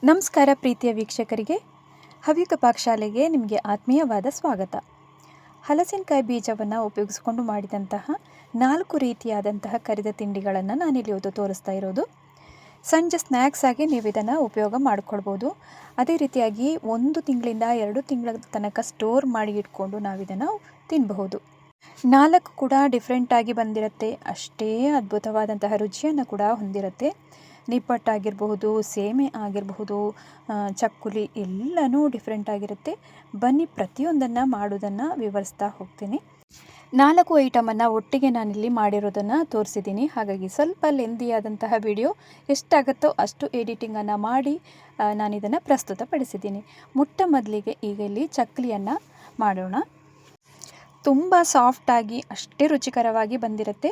ನಮಸ್ಕಾರ ಪ್ರೀತಿಯ ವೀಕ್ಷಕರಿಗೆ, ಹವ್ಯಕ ಪಾಕಶಾಲೆಗೆ ನಿಮಗೆ ಆತ್ಮೀಯವಾದ ಸ್ವಾಗತ. ಹಲಸಿನಕಾಯಿ ಬೀಜವನ್ನು ಉಪಯೋಗಿಸಿಕೊಂಡು ಮಾಡಿದಂತಹ 4 ರೀತಿಯಾದಂತಹ ಕರಿದ ತಿಂಡಿಗಳನ್ನು ನಾನಿಲ್ಲಿ ತೋರಿಸ್ತಾ ಇರೋದು. ಸಂಜೆ ಸ್ನ್ಯಾಕ್ಸ್ ಆಗಿ ನೀವು ಇದನ್ನು ಉಪಯೋಗ ಮಾಡ್ಕೊಳ್ಬೋದು. ಅದೇ ರೀತಿಯಾಗಿ 1 ತಿಂಗಳಿಂದ 2 ತಿಂಗಳ ತನಕ ಸ್ಟೋರ್ ಮಾಡಿ ಇಟ್ಕೊಂಡು ನಾವಿದನ್ನು ತಿನ್ನಬಹುದು. 4 ಕೂಡ ಡಿಫ್ರೆಂಟಾಗಿ ಬಂದಿರುತ್ತೆ, ಅಷ್ಟೇ ಅದ್ಭುತವಾದಂತಹ ರುಚಿಯನ್ನು ಕೂಡ ಹೊಂದಿರುತ್ತೆ. ನಿಪ್ಪಟ್ಟಾಗಿರಬಹುದು, ಸೇಮೆ ಆಗಿರಬಹುದು, ಚಕ್ಕುಲಿ ಎಲ್ಲನೂ ಡಿಫ್ರೆಂಟ್ ಆಗಿರುತ್ತೆ. ಬನ್ನಿ ಪ್ರತಿಯೊಂದನ್ನು ಮಾಡೋದನ್ನು ವಿವರಿಸ್ತಾ ಹೋಗ್ತೀನಿ. 4 ಐಟಮನ್ನು ಒಟ್ಟಿಗೆ ನಾನಿಲ್ಲಿ ಮಾಡಿರೋದನ್ನು ತೋರಿಸಿದ್ದೀನಿ. ಹಾಗಾಗಿ ಸ್ವಲ್ಪ ಲೆಂದಿಯಾದಂತಹ ವಿಡಿಯೋ, ಎಷ್ಟಾಗುತ್ತೋ ಅಷ್ಟು ಎಡಿಟಿಂಗನ್ನು ಮಾಡಿ ನಾನಿದನ್ನು ಪ್ರಸ್ತುತಪಡಿಸಿದ್ದೀನಿ. ಮೊದಲಿಗೆ ಈಗ ಇಲ್ಲಿ ಚಕ್ಕಲಿಯನ್ನು ಮಾಡೋಣ. ತುಂಬ ಸಾಫ್ಟಾಗಿ ಅಷ್ಟೇ ರುಚಿಕರವಾಗಿ ಬಂದಿರುತ್ತೆ.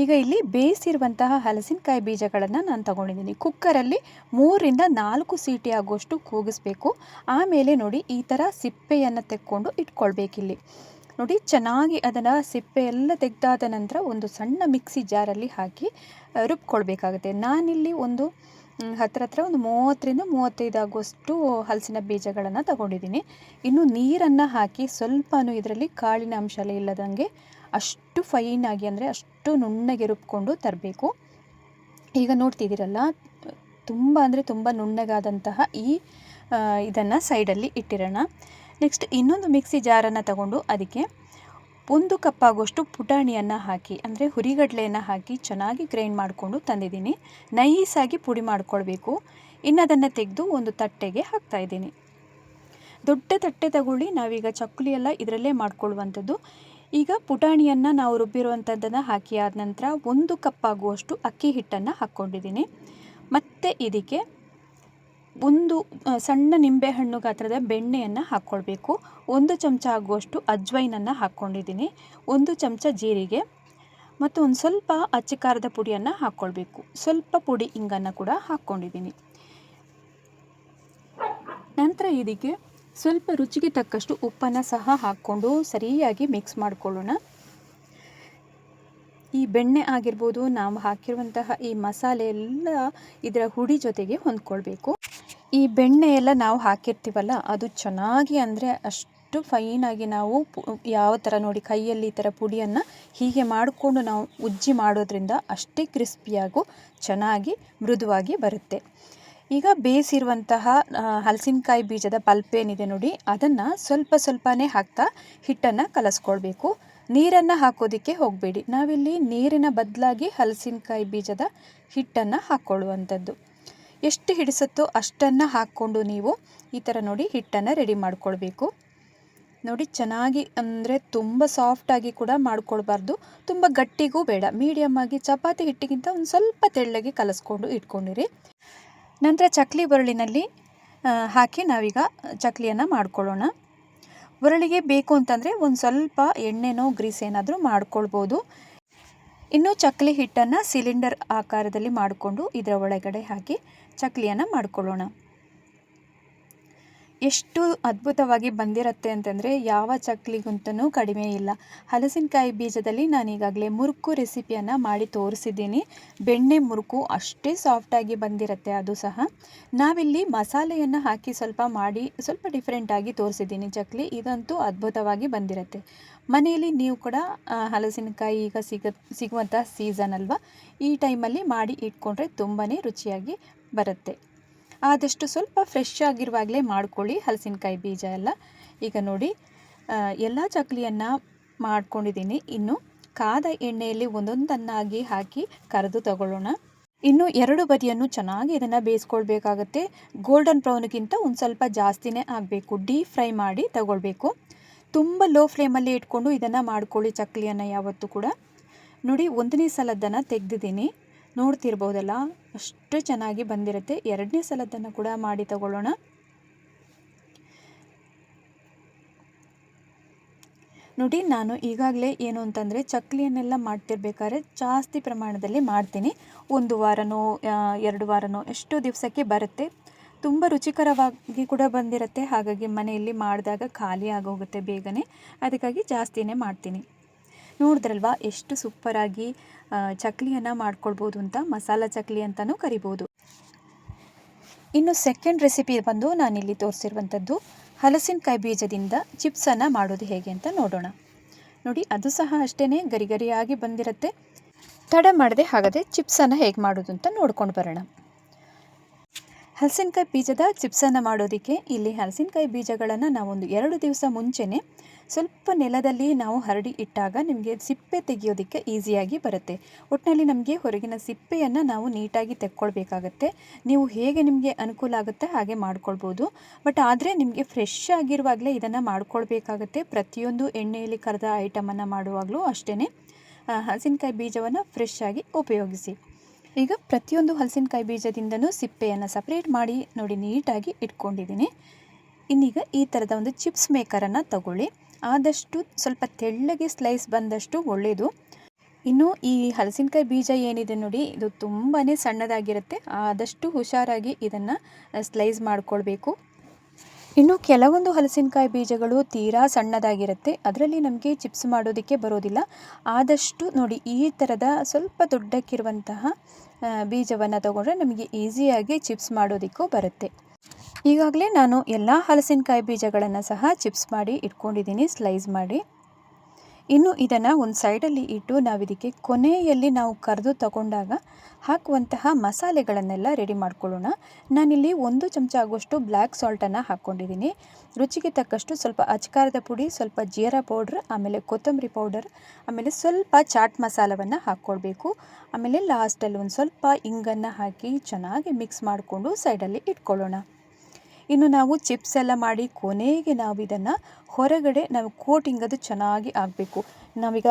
ಈಗ ಇಲ್ಲಿ ಬೇಯಿಸಿರುವಂತಹ ಹಲಸಿನಕಾಯಿ ಬೀಜಗಳನ್ನು ನಾನು ತಗೊಂಡಿದ್ದೀನಿ. ಕುಕ್ಕರಲ್ಲಿ 3 ರಿಂದ 4 ಸೀಟಿ ಆಗುವಷ್ಟು ಕೂಗಿಸ್ಬೇಕು. ಆಮೇಲೆ ನೋಡಿ ಈ ಥರ ಸಿಪ್ಪೆಯನ್ನು ತೆಕ್ಕೊಂಡು ಇಟ್ಕೊಳ್ಬೇಕಿಲ್ಲಿ. ನೋಡಿ ಚೆನ್ನಾಗಿ ಅದನ್ನು ಸಿಪ್ಪೆ ಎಲ್ಲ ತೆಗೆದಾದ ನಂತರ ಒಂದು ಸಣ್ಣ ಮಿಕ್ಸಿ ಜಾರಲ್ಲಿ ಹಾಕಿ ರುಬ್ಕೊಳ್ಬೇಕಾಗುತ್ತೆ. ನಾನಿಲ್ಲಿ ಒಂದು ಹತ್ರ ಒಂದು 30 ರಿಂದ 35 ಆಗುವಷ್ಟು ಹಲಸಿನ ಬೀಜಗಳನ್ನು ತಗೊಂಡಿದ್ದೀನಿ. ಇನ್ನು ನೀರನ್ನು ಹಾಕಿ ಸ್ವಲ್ಪನೂ ಇದರಲ್ಲಿ ಕಾಳಿನ ಅಂಶ ಇಲ್ಲದಂಗೆ ಅಷ್ಟು ಫೈನಾಗಿ ಅಂದರೆ ಅಷ್ಟು ನುಣ್ಣಗೆ ರುಬ್ಕೊಂಡು ತರಬೇಕು. ಈಗ ನೋಡ್ತಿದ್ದೀರಲ್ಲ, ತುಂಬ ಅಂದರೆ ತುಂಬ ನುಣ್ಣಗಾದಂತಹ ಇದನ್ನು ಸೈಡಲ್ಲಿ ಇಟ್ಟಿರೋಣ. ನೆಕ್ಸ್ಟ್ ಇನ್ನೊಂದು ಮಿಕ್ಸಿ ಜಾರನ್ನು ತಗೊಂಡು ಅದಕ್ಕೆ 1 ಕಪ್ ಆಗುವಷ್ಟು ಪುಟಾಣಿಯನ್ನು ಹಾಕಿ, ಅಂದರೆ ಹುರಿಗಡಲೆಯನ್ನು ಹಾಕಿ ಚೆನ್ನಾಗಿ ಗ್ರೈಂಡ್ ಮಾಡಿಕೊಂಡು ತಂದಿದ್ದೀನಿ. ನೈಸಾಗಿ ಪುಡಿ ಮಾಡ್ಕೊಳ್ಬೇಕು. ಇನ್ನು ಅದನ್ನು ತೆಗೆದು ಒಂದು ತಟ್ಟೆಗೆ ಹಾಕ್ತಾಯಿದ್ದೀನಿ. ದೊಡ್ಡ ತಟ್ಟೆ ತಗೊಳ್ಳಿ, ನಾವೀಗ ಚಕ್ಕುಲಿ ಎಲ್ಲ ಇದರಲ್ಲೇ ಮಾಡ್ಕೊಳ್ಳುವಂಥದ್ದು. ಈಗ ಪುಟಾಣಿಯನ್ನು ನಾವು ರುಬ್ಬಿರುವಂಥದ್ದನ್ನು ಹಾಕಿ ಆದ ನಂತರ 1 ಕಪ್ ಆಗುವಷ್ಟು ಅಕ್ಕಿ ಹಿಟ್ಟನ್ನು ಹಾಕ್ಕೊಂಡಿದ್ದೀನಿ. ಮತ್ತು ಇದಕ್ಕೆ ಒಂದು ಸಣ್ಣ ನಿಂಬೆಹಣ್ಣು ಗಾತ್ರದ ಬೆಣ್ಣೆಯನ್ನು ಹಾಕ್ಕೊಳ್ಬೇಕು. 1 ಚಮಚ ಆಗುವಷ್ಟು ಅಜ್ವೈನನ್ನು ಹಾಕ್ಕೊಂಡಿದ್ದೀನಿ. 1 ಚಮಚ ಜೀರಿಗೆ ಮತ್ತು ಒಂದು ಸ್ವಲ್ಪ ಅಚ್ಚ ಖಾರದ ಪುಡಿಯನ್ನು ಹಾಕ್ಕೊಳ್ಬೇಕು. ಸ್ವಲ್ಪ ಪುಡಿ ಇಂಗನ್ನು ಕೂಡ ಹಾಕ್ಕೊಂಡಿದ್ದೀನಿ. ನಂತರ ಇದಕ್ಕೆ ಸ್ವಲ್ಪ ರುಚಿಗೆ ತಕ್ಕಷ್ಟು ಉಪ್ಪನ್ನು ಸಹ ಹಾಕ್ಕೊಂಡು ಸರಿಯಾಗಿ ಮಿಕ್ಸ್ ಮಾಡಿಕೊಳ್ಳೋಣ. ಈ ಬೆಣ್ಣೆ ಆಗಿರ್ಬೋದು, ನಾವು ಹಾಕಿರುವಂತಹ ಈ ಮಸಾಲೆ ಎಲ್ಲ ಇದರ ಹುಡಿ ಜೊತೆಗೆ ಹೊಂದ್ಕೊಳ್ಬೇಕು. ಈ ಬೆಣ್ಣೆ ಎಲ್ಲ ನಾವು ಹಾಕಿರ್ತೀವಲ್ಲ, ಅದು ಚೆನ್ನಾಗಿ ಅಂದರೆ ಅಷ್ಟು ಫೈನಾಗಿ ನಾವು ಯಾವ ಥರ ನೋಡಿ ಕೈಯಲ್ಲಿ ಈ ಥರ ಪುಡಿಯನ್ನು ಹೀಗೆ ಮಾಡಿಕೊಂಡು ನಾವು ಉಜ್ಜಿ ಮಾಡೋದ್ರಿಂದ ಅಷ್ಟೇ ಕ್ರಿಸ್ಪಿಯಾಗೂ ಚೆನ್ನಾಗಿ ಮೃದುವಾಗಿ ಬರುತ್ತೆ. ಈಗ ಬೇಯಿಸಿರುವಂತಹ ಹಲಸಿನಕಾಯಿ ಬೀಜದ ಪಲ್ಪ್ ಏನಿದೆ ನೋಡಿ, ಅದನ್ನು ಸ್ವಲ್ಪನೇ ಹಾಕ್ತಾ ಹಿಟ್ಟನ್ನು ಕಲಸ್ಕೊಳ್ಬೇಕು. ನೀರನ್ನು ಹಾಕೋದಕ್ಕೆ ಹೋಗಬೇಡಿ. ನಾವಿಲ್ಲಿ ನೀರಿನ ಬದಲಾಗಿ ಹಲಸಿನಕಾಯಿ ಬೀಜದ ಹಿಟ್ಟನ್ನು ಹಾಕ್ಕೊಳ್ಳುವಂಥದ್ದು. ಎಷ್ಟು ಹಿಡಿಸುತ್ತೋ ಅಷ್ಟನ್ನು ಹಾಕ್ಕೊಂಡು ನೀವು ಈ ಥರ ನೋಡಿ ಹಿಟ್ಟನ್ನು ರೆಡಿ ಮಾಡ್ಕೊಳ್ಬೇಕು. ನೋಡಿ ಚೆನ್ನಾಗಿ, ಅಂದರೆ ತುಂಬ ಸಾಫ್ಟಾಗಿ ಕೂಡ ಮಾಡ್ಕೊಳ್ಬಾರ್ದು, ತುಂಬ ಗಟ್ಟಿಗೂ ಬೇಡ, ಮೀಡಿಯಮ್ ಆಗಿ ಚಪಾತಿ ಹಿಟ್ಟಿಗಿಂತ ಒಂದು ಸ್ವಲ್ಪ ತೆಳ್ಳಗೆ ಕಲಸ್ಕೊಂಡು ಇಟ್ಕೊಂಡಿರಿ. ನಂತರ ಚಕ್ಕಲಿ ಒರಳಿನಲ್ಲಿ ಹಾಕಿ ನಾವೀಗ ಚಕ್ಕಲಿಯನ್ನು ಮಾಡ್ಕೊಳ್ಳೋಣ. ಒರಳಿಗೆ ಬೇಕು ಅಂತಂದರೆ ಒಂದು ಸ್ವಲ್ಪ ಎಣ್ಣೆನೋ ಗ್ರೀಸ್ ಏನಾದರೂ ಮಾಡ್ಕೊಳ್ಬೋದು. ಇನ್ನು ಚಕ್ಕಲಿ ಹಿಟ್ಟನ್ನು ಸಿಲಿಂಡರ್ ಆಕಾರದಲ್ಲಿ ಮಾಡಿಕೊಂಡು ಇದರ ಒಳಗಡೆ ಹಾಕಿ ಚಕ್ಕಲಿಯನ್ನು ಮಾಡ್ಕೊಳ್ಳೋಣ. ಎಷ್ಟು ಅದ್ಭುತವಾಗಿ ಬಂದಿರುತ್ತೆ ಅಂತಂದರೆ ಯಾವ ಚಕ್ಕಲಿಗಂತೂ ಕಡಿಮೆ ಇಲ್ಲ. ಹಲಸಿನಕಾಯಿ ಬೀಜದಲ್ಲಿ ನಾನು ಈಗಾಗಲೇ ಮುರುಕು ರೆಸಿಪಿಯನ್ನು ಮಾಡಿ ತೋರಿಸಿದ್ದೀನಿ. ಬೆಣ್ಣೆ ಮುರುಕು ಅಷ್ಟೇ ಸಾಫ್ಟಾಗಿ ಬಂದಿರುತ್ತೆ. ಅದು ಸಹ ನಾವಿಲ್ಲಿ ಮಸಾಲೆಯನ್ನು ಹಾಕಿ ಸ್ವಲ್ಪ ಡಿಫ್ರೆಂಟಾಗಿ ತೋರಿಸಿದ್ದೀನಿ ಚಕ್ಕಲಿ. ಇದಂತೂ ಅದ್ಭುತವಾಗಿ ಬಂದಿರುತ್ತೆ. ಮನೆಯಲ್ಲಿ ನೀವು ಕೂಡ ಹಲಸಿನಕಾಯಿ ಈಗ ಸಿಗುವಂಥ ಸೀಸನ್ ಅಲ್ವಾ, ಈ ಟೈಮಲ್ಲಿ ಮಾಡಿ ಇಟ್ಕೊಂಡ್ರೆ ತುಂಬಾ ರುಚಿಯಾಗಿ ಬರುತ್ತೆ. ಆದಷ್ಟು ಸ್ವಲ್ಪ ಫ್ರೆಶ್ ಆಗಿರುವಾಗಲೇ ಮಾಡ್ಕೊಳ್ಳಿ ಹಲಸಿನಕಾಯಿ ಬೀಜ ಎಲ್ಲ. ಈಗ ನೋಡಿ ಎಲ್ಲ ಚಕ್ಕಲಿಯನ್ನು ಮಾಡ್ಕೊಂಡಿದ್ದೀನಿ. ಇನ್ನು ಕಾದ ಎಣ್ಣೆಯಲ್ಲಿ ಒಂದೊಂದನ್ನಾಗಿ ಹಾಕಿ ಕರೆದು ತಗೊಳ್ಳೋಣ. ಇನ್ನು 2 ಬದಿಯನ್ನು ಚೆನ್ನಾಗಿ ಇದನ್ನು ಬೇಯಿಸ್ಕೊಳ್ಬೇಕಾಗತ್ತೆ. ಗೋಲ್ಡನ್ ಬ್ರೌನ್ಗಿಂತ ಒಂದು ಸ್ವಲ್ಪ ಜಾಸ್ತಿನೇ ಆಗಬೇಕು. ಡೀಪ್ ಫ್ರೈ ಮಾಡಿ ತಗೊಳ್ಬೇಕು. ತುಂಬ ಲೋ ಫ್ಲೇಮಲ್ಲಿ ಇಟ್ಕೊಂಡು ಇದನ್ನು ಮಾಡ್ಕೊಳ್ಳಿ ಚಕ್ಕಲಿಯನ್ನು ಯಾವತ್ತೂ ಕೂಡ. ನೋಡಿ 1ನೇ ಸಲದ್ದನ್ನು ತೆಗೆದಿದ್ದೀನಿ, ನೋಡ್ತಿರ್ಬೋದಲ್ಲ, ಅಷ್ಟು ಚೆನ್ನಾಗಿ ಬಂದಿರುತ್ತೆ. 2ನೇ ಸಲದ್ದನ್ನು ಕೂಡ ಮಾಡಿ ತಗೊಳ್ಳೋಣ. ನೋಡಿ ನಾನು ಈಗಾಗಲೇ ಏನು ಅಂತಂದರೆ ಚಕ್ಕಲಿಯನ್ನೆಲ್ಲ ಮಾಡ್ತಿರ್ಬೇಕಾದ್ರೆ ಜಾಸ್ತಿ ಪ್ರಮಾಣದಲ್ಲಿ ಮಾಡ್ತೀನಿ. 1 ವಾರನೋ 2 ವಾರನೋ ಎಷ್ಟು ದಿವಸಕ್ಕೆ ಬರುತ್ತೆ. ತುಂಬ ರುಚಿಕರವಾಗಿ ಕೂಡ ಬಂದಿರುತ್ತೆ. ಹಾಗಾಗಿ ಮನೆಯಲ್ಲಿ ಮಾಡಿದಾಗ ಖಾಲಿ ಆಗೋಗುತ್ತೆ ಬೇಗನೆ, ಅದಕ್ಕಾಗಿ ಜಾಸ್ತಿನೇ ಮಾಡ್ತೀನಿ. ನೋಡಿದ್ರಲ್ವಾ ಎಷ್ಟು ಸೂಪರಾಗಿ ಚಕ್ಕಲಿಯನ್ನು ಮಾಡ್ಕೊಳ್ಬೋದು ಅಂತ. ಮಸಾಲ ಚಕ್ಕಲಿ ಅಂತಲೂ ಕರಿಬೋದು. ಇನ್ನು ಸೆಕೆಂಡ್ ರೆಸಿಪಿ ಬಂದು ನಾನಿಲ್ಲಿ ತೋರಿಸಿರುವಂಥದ್ದು ಹಲಸಿನಕಾಯಿ ಬೀಜದಿಂದ ಚಿಪ್ಸನ್ನು ಮಾಡೋದು ಹೇಗೆ ಅಂತ ನೋಡೋಣ. ನೋಡಿ, ಅದು ಸಹ ಅಷ್ಟೇ ಗರಿಗರಿಯಾಗಿ ಬಂದಿರುತ್ತೆ. ತಡ ಮಾಡದೆ ಹಾಗಾದರೆ ಚಿಪ್ಸನ್ನು ಹೇಗೆ ಮಾಡೋದು ಅಂತ ನೋಡ್ಕೊಂಡು ಬರೋಣ. ಹಲಸಿನಕಾಯಿ ಬೀಜದ ಚಿಪ್ಸನ್ನು ಮಾಡೋದಕ್ಕೆ ಇಲ್ಲಿ ಹಲಸಿನಕಾಯಿ ಬೀಜಗಳನ್ನು ನಾವೊಂದು 2 ದಿವಸ ಮುಂಚೆನೇ ಸ್ವಲ್ಪ ನೆಲದಲ್ಲಿ ನಾವು ಹರಡಿ ಇಟ್ಟಾಗ ನಿಮಗೆ ಸಿಪ್ಪೆ ತೆಗೆಯೋದಕ್ಕೆ ಈಸಿಯಾಗಿ ಬರುತ್ತೆ. ಒಟ್ಟಿನಲ್ಲಿ ನಮಗೆ ಹೊರಗಿನ ಸಿಪ್ಪೆಯನ್ನು ನಾವು ನೀಟಾಗಿ ತೆಕ್ಕೊಳ್ಬೇಕಾಗತ್ತೆ. ನೀವು ಹೇಗೆ ನಿಮಗೆ ಅನುಕೂಲ ಆಗುತ್ತೆ ಹಾಗೆ ಮಾಡ್ಕೊಳ್ಬೋದು. ಬಟ್ ಆದರೆ ನಿಮಗೆ ಫ್ರೆಶ್ ಆಗಿರುವಾಗಲೇ ಇದನ್ನು ಮಾಡ್ಕೊಳ್ಬೇಕಾಗತ್ತೆ. ಪ್ರತಿಯೊಂದು ಎಣ್ಣೆಯಲ್ಲಿ ಕರೆದ ಐಟಮನ್ನು ಮಾಡುವಾಗಲೂ ಅಷ್ಟೇ ಹಲಸಿನಕಾಯಿ ಬೀಜವನ್ನು ಫ್ರೆಶ್ ಆಗಿ ಉಪಯೋಗಿಸಿ. ಈಗ ಪ್ರತಿಯೊಂದು ಹಲಸಿನಕಾಯಿ ಬೀಜದಿಂದನೂ ಸಿಪ್ಪೆಯನ್ನು ಸಪ್ರೇಟ್ ಮಾಡಿ ನೋಡಿ ನೀಟಾಗಿ ಇಟ್ಕೊಂಡಿದ್ದೀನಿ. ಇನ್ನೀಗ ಈ ಥರದ ಒಂದು ಚಿಪ್ಸ್ ಮೇಕರನ್ನು ತಗೊಳ್ಳಿ. ಆದಷ್ಟು ಸ್ವಲ್ಪ ತೆಳ್ಳಗೆ ಸ್ಲೈಸ್ ಬಂದಷ್ಟು ಒಳ್ಳೆಯದು. ಇನ್ನು ಈ ಹಲಸಿನಕಾಯಿ ಬೀಜ ಏನಿದೆ ನೋಡಿ, ಇದು ತುಂಬಾ ಸಣ್ಣದಾಗಿರುತ್ತೆ. ಆದಷ್ಟು ಹುಷಾರಾಗಿ ಇದನ್ನು ಸ್ಲೈಸ್ ಮಾಡಿಕೊಳ್ಬೇಕು. ಇನ್ನು ಕೆಲವೊಂದು ಹಲಸಿನಕಾಯಿ ಬೀಜಗಳು ತೀರಾ ಸಣ್ಣದಾಗಿರುತ್ತೆ, ಅದರಲ್ಲಿ ನಮಗೆ ಚಿಪ್ಸ್ ಮಾಡೋದಕ್ಕೆ ಬರೋದಿಲ್ಲ. ಆದಷ್ಟು ನೋಡಿ ಈ ಥರದ ಸ್ವಲ್ಪ ದೊಡ್ಡಕ್ಕಿರುವಂತಹ ಬೀಜವನ್ನು ತಗೊಂಡ್ರೆ ನಮಗೆ ಈಸಿಯಾಗಿ ಚಿಪ್ಸ್ ಮಾಡೋದಕ್ಕೂ ಬರುತ್ತೆ. ಈಗಾಗಲೇ ನಾನು ಎಲ್ಲ ಹಲಸಿನಕಾಯಿ ಬೀಜಗಳನ್ನು ಸಹ ಚಿಪ್ಸ್ ಮಾಡಿ ಇಟ್ಕೊಂಡಿದ್ದೀನಿ, ಸ್ಲೈಸ್ ಮಾಡಿ. ಇನ್ನು ಇದನ್ನು ಒಂದು ಸೈಡಲ್ಲಿ ಇಟ್ಟು ನಾವಿದಕ್ಕೆ ಕೊನೆಯಲ್ಲಿ ನಾವು ಕರೆದು ತಗೊಂಡಾಗ ಹಾಕುವಂತಹ ಮಸಾಲೆಗಳನ್ನೆಲ್ಲ ರೆಡಿ ಮಾಡ್ಕೊಳ್ಳೋಣ. ನಾನಿಲ್ಲಿ 1 ಚಮಚ ಆಗುವಷ್ಟು ಬ್ಲ್ಯಾಕ್ ಸಾಲ್ಟನ್ನು ಹಾಕ್ಕೊಂಡಿದ್ದೀನಿ. ರುಚಿಗೆ ತಕ್ಕಷ್ಟು ಸ್ವಲ್ಪ ಅಚ್ಕಾರದ ಪುಡಿ, ಸ್ವಲ್ಪ ಜೀರಾ ಪೌಡ್ರ್, ಆಮೇಲೆ ಕೊತ್ತಂಬರಿ ಪೌಡರ್, ಆಮೇಲೆ ಸ್ವಲ್ಪ ಚಾಟ್ ಮಸಾಲವನ್ನು ಹಾಕ್ಕೊಳ್ಬೇಕು. ಆಮೇಲೆ ಲಾಸ್ಟಲ್ಲಿ ಒಂದು ಸ್ವಲ್ಪ ಇಂಗನ್ನು ಹಾಕಿ ಚೆನ್ನಾಗಿ ಮಿಕ್ಸ್ ಮಾಡಿಕೊಂಡು ಸೈಡಲ್ಲಿ ಇಟ್ಕೊಳ್ಳೋಣ. ಇನ್ನು ನಾವು ಚಿಪ್ಸ್ ಎಲ್ಲ ಮಾಡಿ ಕೊನೆಗೆ ನಾವು ಇದನ್ನು ಹೊರಗಡೆ ನಾವು ಕೋಟಿಂಗ್ ಅದು ಚೆನ್ನಾಗಿ ಆಗಬೇಕು. ನಾವೀಗ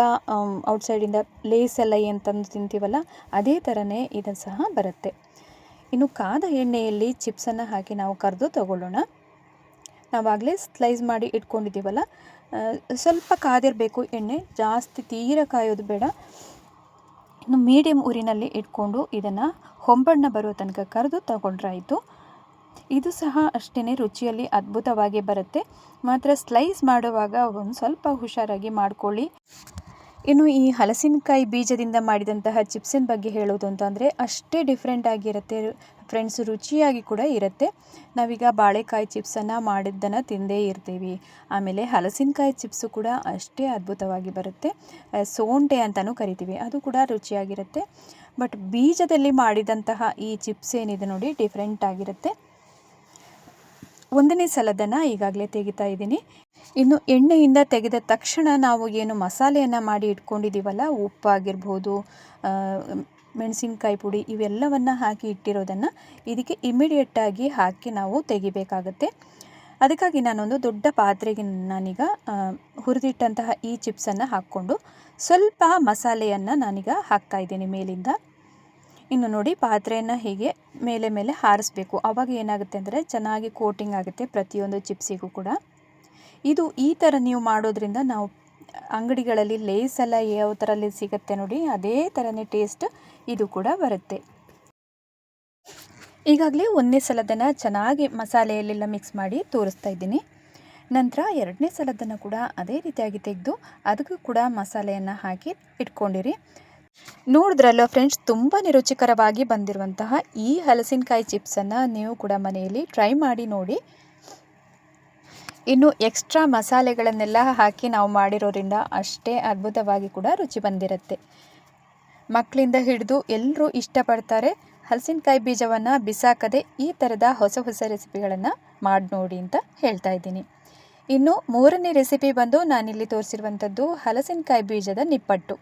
ಔಟ್ಸೈಡಿಂದ ಲೇಸ್ ಎಲ್ಲ ಏನು ತಂದು ತಿಂತೀವಲ್ಲ, ಅದೇ ಥರನೇ ಇದು ಸಹ ಬರುತ್ತೆ. ಇನ್ನು ಕಾದ ಎಣ್ಣೆಯಲ್ಲಿ ಚಿಪ್ಸನ್ನು ಹಾಕಿ ನಾವು ಕರೆದು ತಗೊಳ್ಳೋಣ. ನಾವಾಗಲೇ ಸ್ಲೈಸ್ ಮಾಡಿ ಇಟ್ಕೊಂಡಿದ್ದೀವಲ್ಲ, ಸ್ವಲ್ಪ ಕಾದಿರಬೇಕು ಎಣ್ಣೆ, ಜಾಸ್ತಿ ತೀರ ಕಾಯೋದು ಬೇಡ. ಇನ್ನು ಮೀಡಿಯಮ್ ಉರಿನಲ್ಲಿ ಇಟ್ಕೊಂಡು ಇದನ್ನು ಹೊಂಬಣ್ಣ ಬರೋ ತನಕ ಕರೆದು ತಗೊಂಡ್ರಾಯಿತು. ಇದು ಸಹ ಅಷ್ಟೇ ರುಚಿಯಲ್ಲಿ ಅದ್ಭುತವಾಗಿ ಬರುತ್ತೆ. ಮಾತ್ರ ಸ್ಲೈಸ್ ಮಾಡುವಾಗ ಒಂದು ಸ್ವಲ್ಪ ಹುಷಾರಾಗಿ ಮಾಡಿಕೊಳ್ಳಿ. ಇನ್ನು ಈ ಹಲಸಿನಕಾಯಿ ಬೀಜದಿಂದ ಮಾಡಿದಂತಹ ಚಿಪ್ಸಿನ ಬಗ್ಗೆ ಹೇಳೋದು ಅಂತಂದರೆ ಅಷ್ಟೇ ಡಿಫ್ರೆಂಟ್ ಆಗಿರುತ್ತೆ ಫ್ರೆಂಡ್ಸ್, ರುಚಿಯಾಗಿ ಕೂಡ ಇರುತ್ತೆ. ನಾವೀಗ ಬಾಳೆಕಾಯಿ ಚಿಪ್ಸನ್ನು ಮಾಡಿದ್ದನ್ನು ತಿಂದೇ ಇರ್ತೀವಿ. ಆಮೇಲೆ ಹಲಸಿನಕಾಯಿ ಚಿಪ್ಸು ಕೂಡ ಅಷ್ಟೇ ಅದ್ಭುತವಾಗಿ ಬರುತ್ತೆ. ಸೋಂಟೆ ಅಂತಲೂ ಕರಿತೀವಿ, ಅದು ಕೂಡ ರುಚಿಯಾಗಿರುತ್ತೆ. ಬಟ್ ಬೀಜದಲ್ಲಿ ಮಾಡಿದಂತಹ ಈ ಚಿಪ್ಸ್ ಏನಿದೆ ನೋಡಿ, ಡಿಫ್ರೆಂಟ್ ಆಗಿರುತ್ತೆ. 1ನೇ ಸಲದನ್ನು ಈಗಾಗಲೇ ತೆಗಿತಾ ಇದ್ದೀನಿ. ಇನ್ನು ಎಣ್ಣೆಯಿಂದ ತೆಗೆದ ತಕ್ಷಣ ನಾವು ಏನು ಮಸಾಲೆಯನ್ನು ಮಾಡಿ ಇಟ್ಕೊಂಡಿದ್ದೀವಲ್ಲ, ಉಪ್ಪಾಗಿರ್ಬೋದು, ಮೆಣಸಿನಕಾಯಿ ಪುಡಿ, ಇವೆಲ್ಲವನ್ನು ಹಾಕಿ ಇಟ್ಟಿರೋದನ್ನು ಇದಕ್ಕೆ ಇಮಿಡಿಯೇಟಾಗಿ ಹಾಕಿ ನಾವು ತೆಗಿಬೇಕಾಗತ್ತೆ. ಅದಕ್ಕಾಗಿ ನಾನೊಂದು ದೊಡ್ಡ ಪಾತ್ರೆಗೆ ನಾನೀಗ ಹುರಿದಿಟ್ಟಂತಹ ಈ ಚಿಪ್ಸನ್ನು ಹಾಕ್ಕೊಂಡು ಸ್ವಲ್ಪ ಮಸಾಲೆಯನ್ನು ನಾನೀಗ ಹಾಕ್ತಾಯಿದ್ದೀನಿ ಮೇಲಿಂದ. ಇನ್ನು ನೋಡಿ, ಪಾತ್ರೆಯನ್ನು ಹೀಗೆ ಮೇಲೆ ಮೇಲೆ ಹಾರಿಸ್ಬೇಕು. ಆವಾಗ ಏನಾಗುತ್ತೆ ಅಂದರೆ ಚೆನ್ನಾಗಿ ಕೋಟಿಂಗ್ ಆಗುತ್ತೆ ಪ್ರತಿಯೊಂದು ಚಿಪ್ಸಿಗೂ ಕೂಡ. ಇದು ಈ ಥರ ನೀವು ಮಾಡೋದ್ರಿಂದ ನಾವು ಅಂಗಡಿಗಳಲ್ಲಿ ಲೇಸ್ ಎಲ್ಲ ಯಾವ ಥರಲ್ಲಿ ಸಿಗುತ್ತೆ ನೋಡಿ, ಅದೇ ಥರನೇ ಟೇಸ್ಟ್ ಇದು ಕೂಡ ಬರುತ್ತೆ. ಈಗಾಗಲೇ 1ನೇ ಸಲದನ್ನು ಚೆನ್ನಾಗಿ ಮಸಾಲೆಯಲ್ಲೆಲ್ಲ ಮಿಕ್ಸ್ ಮಾಡಿ ತೋರಿಸ್ತಾ ಇದ್ದೀನಿ. ನಂತರ 2ನೇ ಸಲದನ್ನು ಕೂಡ ಅದೇ ರೀತಿಯಾಗಿ ತೆಗೆದು ಅದಕ್ಕೂ ಕೂಡ ಮಸಾಲೆಯನ್ನು ಹಾಕಿ ಇಟ್ಕೊಂಡಿರಿ. ನೋಡಿದ್ರಲ್ಲ ಫ್ರೆಂಡ್ಸ್, ತುಂಬಾ ರುಚಿಕರವಾಗಿ ಬಂದಿರುವಂತಹ ಈ ಹಲಸಿನಕಾಯಿ ಚಿಪ್ಸನ್ನು ನೀವು ಕೂಡ ಮನೆಯಲ್ಲಿ ಟ್ರೈ ಮಾಡಿ ನೋಡಿ. ಇನ್ನು ಎಕ್ಸ್ಟ್ರಾ ಮಸಾಲೆಗಳನ್ನೆಲ್ಲ ಹಾಕಿ ನಾವು ಮಾಡಿರೋದ್ರಿಂದ ಅಷ್ಟೇ ಅದ್ಭುತವಾಗಿ ಕೂಡ ರುಚಿ ಬಂದಿರುತ್ತೆ. ಮಕ್ಕಳಿಂದ ಹಿಡಿದು ಎಲ್ಲರೂ ಇಷ್ಟಪಡ್ತಾರೆ. ಹಲಸಿನಕಾಯಿ ಬೀಜವನ್ನು ಬಿಸಾಕದೆ ಈ ಥರದ ಹೊಸ ಹೊಸ ರೆಸಿಪಿಗಳನ್ನು ಮಾಡಿ ನೋಡಿ ಅಂತ ಹೇಳ್ತಾ ಇದ್ದೀನಿ. ಇನ್ನು 3ನೇ ರೆಸಿಪಿ ಬಂದು ನಾನಿಲ್ಲಿ ತೋರಿಸಿರುವಂಥದ್ದು ಹಲಸಿನಕಾಯಿ ಬೀಜದ ನಿಪ್ಪಟ್ಟು.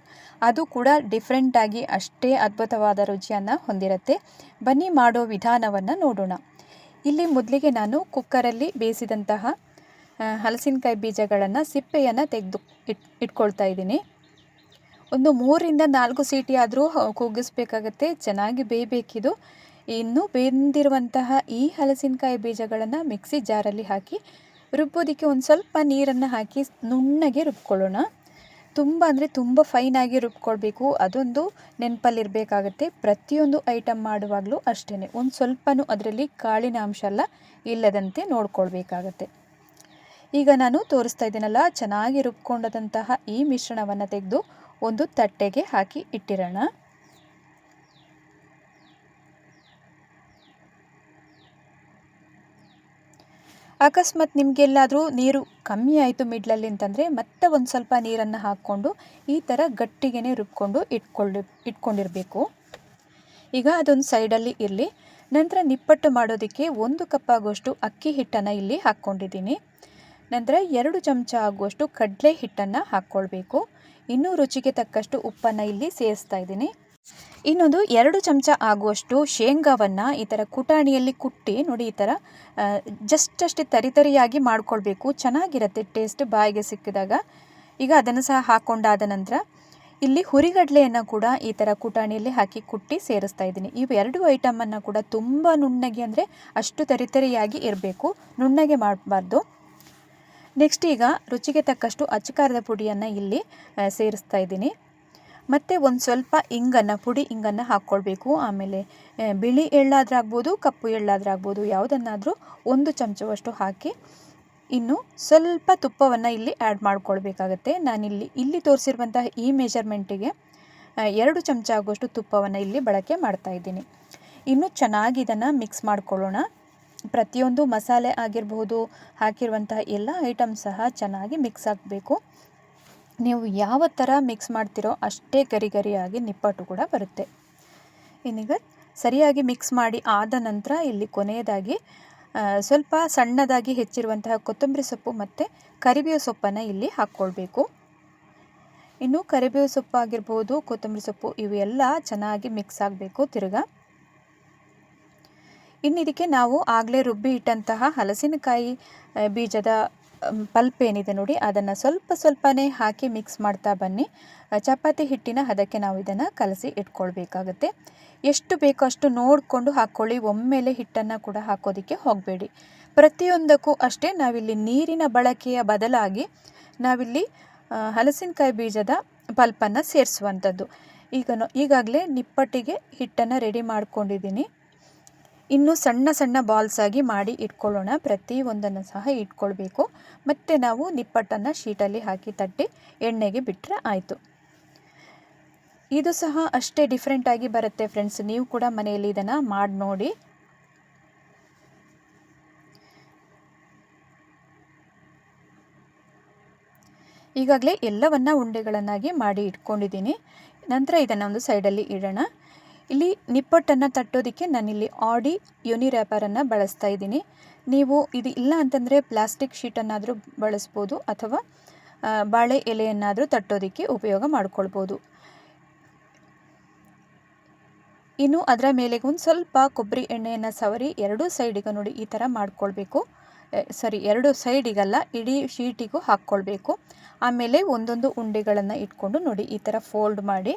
ಅದು ಕೂಡ ಡಿಫ್ರೆಂಟಾಗಿ ಅಷ್ಟೇ ಅದ್ಭುತವಾದ ರುಚಿಯನ್ನು ಹೊಂದಿರುತ್ತೆ. ಬನ್ನಿ ಮಾಡೋ ವಿಧಾನವನ್ನು ನೋಡೋಣ. ಇಲ್ಲಿ ಮೊದಲಿಗೆ ನಾನು ಕುಕ್ಕರಲ್ಲಿ ಬೇಯಿಸಿದಂತಹ ಹಲಸಿನಕಾಯಿ ಬೀಜಗಳನ್ನು ಸಿಪ್ಪೆಯನ್ನು ತೆಗೆದು ಇಟ್ಕೊಳ್ತಾ ಇದ್ದೀನಿ. ಒಂದು 3ರಿಂದ 4 ಸೀಟಿ ಆದರೂ ಕೂಗಿಸ್ಬೇಕಾಗತ್ತೆ, ಚೆನ್ನಾಗಿ ಬೇಯಬೇಕಿದು. ಇನ್ನು ಬೆಂದಿರುವಂತಹ ಈ ಹಲಸಿನಕಾಯಿ ಬೀಜಗಳನ್ನು ಮಿಕ್ಸಿ ಜಾರಲ್ಲಿ ಹಾಕಿ ರುಬ್ಬೋದಕ್ಕೆ ಒಂದು ಸ್ವಲ್ಪ ನೀರನ್ನು ಹಾಕಿ ನುಣ್ಣಗೆ ರುಬ್ಕೊಳ್ಳೋಣ. ತುಂಬ ಅಂದರೆ ತುಂಬ ಫೈನಾಗಿ ರುಬ್ಕೊಳ್ಬೇಕು, ಅದೊಂದು ನೆನಪಲ್ಲಿರಬೇಕಾಗತ್ತೆ. ಪ್ರತಿಯೊಂದು ಐಟಮ್ ಮಾಡುವಾಗಲೂ ಅಷ್ಟೇ, ಒಂದು ಸ್ವಲ್ಪನೂ ಅದರಲ್ಲಿ ಕಾಳಿನ ಅಂಶ ಎಲ್ಲ ಇಲ್ಲದಂತೆ ನೋಡ್ಕೊಳ್ಬೇಕಾಗತ್ತೆ. ಈಗ ನಾನು ತೋರಿಸ್ತಾ ಇದ್ದೀನಲ್ಲ, ಚೆನ್ನಾಗಿ ರುಬ್ಕೊಂಡಂತಹ ಈ ಮಿಶ್ರಣವನ್ನು ತೆಗೆದು ಒಂದು ತಟ್ಟೆಗೆ ಹಾಕಿ ಇಟ್ಟಿರೋಣ. ಅಕಸ್ಮಾತ್ ನಿಮಗೆಲ್ಲಾದರೂ ನೀರು ಕಮ್ಮಿ ಆಯಿತು ಮಿಡ್ಲಲ್ಲಿ ಅಂತಂದರೆ ಮತ್ತೆ ಒಂದು ಸ್ವಲ್ಪ ನೀರನ್ನು ಹಾಕ್ಕೊಂಡು ಈ ಥರ ಗಟ್ಟಿಗೆ ರುಬ್ಕೊಂಡು ಇಟ್ಕೊಂಡಿರಬೇಕು. ಈಗ ಅದೊಂದು ಸೈಡಲ್ಲಿ ಇರಲಿ. ನಂತರ ನಿಪ್ಪಟ್ಟು ಮಾಡೋದಕ್ಕೆ 1 ಕಪ್ ಆಗುವಷ್ಟು ಅಕ್ಕಿ ಹಿಟ್ಟನ್ನು ಇಲ್ಲಿ ಹಾಕ್ಕೊಂಡಿದ್ದೀನಿ. ನಂತರ 2 ಚಮಚ ಆಗುವಷ್ಟು ಕಡಲೆ ಹಿಟ್ಟನ್ನು ಹಾಕ್ಕೊಳ್ಬೇಕು. ಇನ್ನೂ ರುಚಿಗೆ ತಕ್ಕಷ್ಟು ಉಪ್ಪನ್ನು ಇಲ್ಲಿ ಸೇರಿಸ್ತಾ ಇದ್ದೀನಿ. ಇನ್ನೊಂದು 2 ಚಮಚ ಆಗುವಷ್ಟು ಶೇಂಗಾವನ್ನು ಈ ಥರ ಕುಟಾಣಿಯಲ್ಲಿ ಕುಟ್ಟಿ ನೋಡಿ, ಈ ಥರ ಅಷ್ಟೇ ತರಿಯಾಗಿ ಮಾಡ್ಕೊಳ್ಬೇಕು. ಚೆನ್ನಾಗಿರುತ್ತೆ ಟೇಸ್ಟ್ ಬಾಯಿಗೆ ಸಿಕ್ಕಿದಾಗ. ಈಗ ಅದನ್ನು ಸಹ ಹಾಕ್ಕೊಂಡಾದ ನಂತರ ಇಲ್ಲಿ ಹುರಿಗಡಲೆಯನ್ನು ಕೂಡ ಈ ಥರ ಕುಟಾಣಿಯಲ್ಲಿ ಹಾಕಿ ಕುಟ್ಟಿ ಸೇರಿಸ್ತಾ ಇದ್ದೀನಿ. ಇವು 2 ಐಟಮನ್ನು ಕೂಡ ತುಂಬ ನುಣ್ಣಗೆ ಅಂದರೆ ಅಷ್ಟು ತರಿಯಾಗಿ ಇರಬೇಕು, ನುಣ್ಣಗೆ ಮಾಡಬಾರ್ದು. ನೆಕ್ಸ್ಟ್ ಈಗ ರುಚಿಗೆ ತಕ್ಕಷ್ಟು ಅಚ್ಚಕಾರದ ಪುಡಿಯನ್ನು ಇಲ್ಲಿ ಸೇರಿಸ್ತಾ ಇದ್ದೀನಿ. ಮತ್ತು ಒಂದು ಸ್ವಲ್ಪ ಪುಡಿ ಇಂಗನ್ನು ಹಾಕ್ಕೊಳ್ಬೇಕು. ಆಮೇಲೆ ಬಿಳಿ ಎಳ್ಳಾದ್ರಾಗ್ಬೋದು, ಕಪ್ಪು ಎಳ್ಳಾದ್ರಾಗ್ಬೋದು, ಯಾವುದನ್ನಾದರೂ 1 ಚಮಚವಷ್ಟು ಹಾಕಿ ಇನ್ನು ಸ್ವಲ್ಪ ತುಪ್ಪವನ್ನು ಇಲ್ಲಿ ಆ್ಯಡ್ ಮಾಡ್ಕೊಳ್ಬೇಕಾಗತ್ತೆ. ಇಲ್ಲಿ ತೋರಿಸಿರುವಂತಹ ಈ ಮೆಜರ್ಮೆಂಟಿಗೆ 2 ಚಮಚ ಆಗುವಷ್ಟು ತುಪ್ಪವನ್ನು ಇಲ್ಲಿ ಬಳಕೆ ಮಾಡ್ತಾ ಇದ್ದೀನಿ. ಇನ್ನು ಚೆನ್ನಾಗಿ ಇದನ್ನು ಮಿಕ್ಸ್ ಮಾಡ್ಕೊಳ್ಳೋಣ. ಪ್ರತಿಯೊಂದು ಮಸಾಲೆ ಆಗಿರಬಹುದು, ಹಾಕಿರುವಂತಹ ಎಲ್ಲ ಐಟಮ್ ಸಹ ಚೆನ್ನಾಗಿ ಮಿಕ್ಸ್ ಆಗಬೇಕು. ನೀವು ಯಾವ ಥರ ಮಿಕ್ಸ್ ಮಾಡ್ತೀರೋ ಅಷ್ಟೇ ಗರಿಯಾಗಿ ನಿಪ್ಪಟ್ಟು ಕೂಡ ಬರುತ್ತೆ. ಇನ್ನೀಗ ಸರಿಯಾಗಿ ಮಿಕ್ಸ್ ಮಾಡಿ ಆದ ನಂತರ ಇಲ್ಲಿ ಕೊನೆಯದಾಗಿ ಸ್ವಲ್ಪ ಸಣ್ಣದಾಗಿ ಹೆಚ್ಚಿರುವಂತಹ ಕೊತ್ತಂಬರಿ ಸೊಪ್ಪು ಮತ್ತು ಕರಿಬೇವು ಸೊಪ್ಪನ್ನು ಇಲ್ಲಿ ಹಾಕ್ಕೊಳ್ಬೇಕು. ಇನ್ನು ಕರಿಬೇವು ಸೊಪ್ಪು ಆಗಿರ್ಬೋದು, ಕೊತ್ತಂಬರಿ ಸೊಪ್ಪು ಇವೆಲ್ಲ ಚೆನ್ನಾಗಿ ಮಿಕ್ಸ್ ಆಗಬೇಕು. ಇನ್ನು ಇದಕ್ಕೆ ನಾವು ಆಗಲೇ ರುಬ್ಬಿ ಇಟ್ಟಂತಹ ಹಲಸಿನಕಾಯಿ ಬೀಜದ ಪಲ್ಪ್ ಏನಿದೆ ನೋಡಿ, ಅದನ್ನು ಸ್ವಲ್ಪನೇ ಹಾಕಿ ಮಿಕ್ಸ್ ಮಾಡ್ತಾ ಬನ್ನಿ. ಚಪಾತಿ ಹಿಟ್ಟಿನ ಹದಕ್ಕೆ ನಾವು ಇದನ್ನು ಕಲಸಿ ಇಟ್ಕೊಳ್ಬೇಕಾಗತ್ತೆ. ಎಷ್ಟು ಬೇಕೋ ಅಷ್ಟು ನೋಡಿಕೊಂಡು ಹಾಕ್ಕೊಳ್ಳಿ. ಒಮ್ಮೆಲೆ ಹಿಟ್ಟನ್ನು ಕೂಡ ಹಾಕೋದಕ್ಕೆ ಹೋಗಬೇಡಿ. ಪ್ರತಿಯೊಂದಕ್ಕೂ ಅಷ್ಟೇ ನಾವಿಲ್ಲಿ ನೀರಿನ ಬಳಕೆಯ ಬದಲಾಗಿ ನಾವಿಲ್ಲಿ ಹಲಸಿನಕಾಯಿ ಬೀಜದ ಪಲ್ಪನ್ನು ಸೇರಿಸುವಂಥದ್ದು. ಈಗಾಗಲೇ ನಿಪ್ಪಟ್ಟಿಗೆ ಹಿಟ್ಟನ್ನು ರೆಡಿ ಮಾಡ್ಕೊಂಡಿದ್ದೀನಿ. ಇನ್ನು ಸಣ್ಣ ಬಾಲ್ಸ್ ಆಗಿ ಮಾಡಿ ಇಟ್ಕೊಳ್ಳೋಣ. ಪ್ರತಿಯೊಂದನ್ನು ಸಹ ಇಟ್ಕೊಳ್ಬೇಕು. ಮತ್ತು ನಾವು ನಿಪ್ಪಟ್ಟನ್ನು ಶೀಟಲ್ಲಿ ಹಾಕಿ ತಟ್ಟಿ ಎಣ್ಣೆಗೆ ಬಿಟ್ಟರೆ ಆಯಿತು. ಇದು ಸಹ ಅಷ್ಟೇ ಡಿಫ್ರೆಂಟಾಗಿ ಬರುತ್ತೆ ಫ್ರೆಂಡ್ಸ್. ನೀವು ಕೂಡ ಮನೆಯಲ್ಲಿ ಇದನ್ನು ಮಾಡಿ ನೋಡಿ. ಈಗಾಗಲೇ ಎಲ್ಲವನ್ನ ಉಂಡೆಗಳನ್ನಾಗಿ ಮಾಡಿ ಇಟ್ಕೊಂಡಿದ್ದೀನಿ. ನಂತರ ಇದನ್ನು ಒಂದು ಸೈಡಲ್ಲಿ ಇಡೋಣ. ಇಲ್ಲಿ ನಿಪ್ಪಟ್ಟನ್ನು ತಟ್ಟೋದಕ್ಕೆ ನಾನಿಲ್ಲಿ ಆಡಿ ಯೂನಿ ರ್ಯಾಪರನ್ನು ಬಳಸ್ತಾ ಇದ್ದೀನಿ. ನೀವು ಇದು ಇಲ್ಲ ಅಂತಂದರೆ ಪ್ಲಾಸ್ಟಿಕ್ ಶೀಟನ್ನಾದರೂ ಬಳಸ್ಬೋದು, ಅಥವಾ ಬಾಳೆ ಎಲೆಯನ್ನಾದರೂ ತಟ್ಟೋದಕ್ಕೆ ಉಪಯೋಗ ಮಾಡ್ಕೊಳ್ಬೋದು. ಇನ್ನು ಅದರ ಮೇಲೆ ಒಂದು ಸ್ವಲ್ಪ ಕೊಬ್ಬರಿ ಎಣ್ಣೆಯನ್ನು ಸವರಿ 2 ಸೈಡಿಗೆ ನೋಡಿ ಈ ಥರ ಮಾಡ್ಕೊಳ್ಬೇಕು. 2 ಸೈಡಿಗಲ್ಲ, ಇಡೀ ಶೀಟಿಗೂ ಹಾಕ್ಕೊಳ್ಬೇಕು. ಆಮೇಲೆ ಒಂದೊಂದು ಉಂಡೆಗಳನ್ನು ಇಟ್ಕೊಂಡು ನೋಡಿ ಈ ಥರ ಫೋಲ್ಡ್ ಮಾಡಿ,